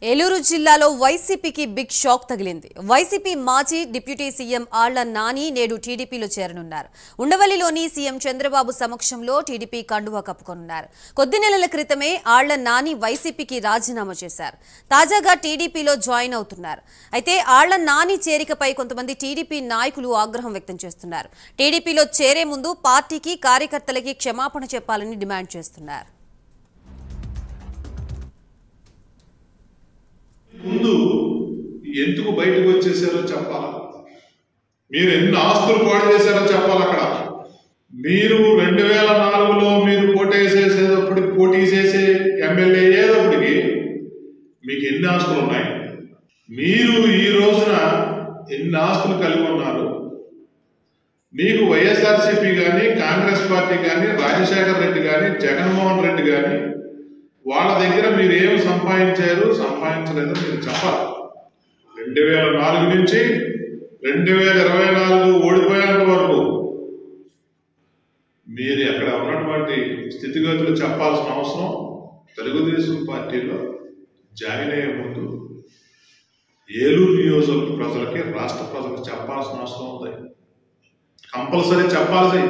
ఏలూరు జిల్లాలో వైసీపీకి big shock తగిలింది. వైసీపీ మాజీ డిప్యూటీ సీఎం ఆళ్ల నాని నేడు టీడీపీలో చేరనున్నారు. ఉండవల్లిలోని సీఎం చంద్రబాబు సమక్షంలో టీడీపీ కండువా కప్పుకోనున్నారు. కొద్ది నెలల క్రితమే ఆళ్ల నాని వైసీపీకి రాజీనామా చేశారు. తాజాగా టీడీపీలో జాయిన్ అవుతున్నారు. అయితే ఆళ్ల నాని చేరికపై కొంతమంది టీడీపీ నాయకులు ఆగ్రహం వ్యక్తం చేస్తున్నారు. టీడీపీలో చేరే ముందు పార్టీకి కార్యకర్తలకి క్షమాపణ చెప్పాలని డిమాండ్ చేస్తున్నారు. ముందు ఎందుకు బయటకు వచ్చేసారో చెప్పాలి. మీరు ఎన్ని ఆస్తులు పాడు చేశారో చెప్పాలి. అక్కడ మీరు 2004లో మీరు పోటీ చేసే ఎమ్మెల్యే అయ్యేటప్పటికి మీకు ఎన్ని ఆస్తులు ఉన్నాయి, మీరు ఈ రోజున ఎన్ని ఆస్తులు కలిగి ఉన్నారు, మీకు వైఎస్ఆర్సీపీ కానీ కాంగ్రెస్ పార్టీ కానీ రాజశేఖర్ రెడ్డి కానీ జగన్మోహన్ రెడ్డి కానీ వాళ్ళ దగ్గర మీరు ఏమి సంపాదించలేదో మీరు చెప్పాలి. 2004 నుంచి 2024 ఓడిపోయేంత వరకు మీరు అక్కడ ఉన్నటువంటి స్థితిగతులు చెప్పాల్సిన అవసరం తెలుగుదేశం పార్టీలో జాయిన్ అయ్యే ముందు ఏలూరు నియోజకవర్గ ప్రజలకి, రాష్ట్ర ప్రజలకు చెప్పాల్సిన అవసరం ఉంది. కంపల్సరీ చెప్పాల్సి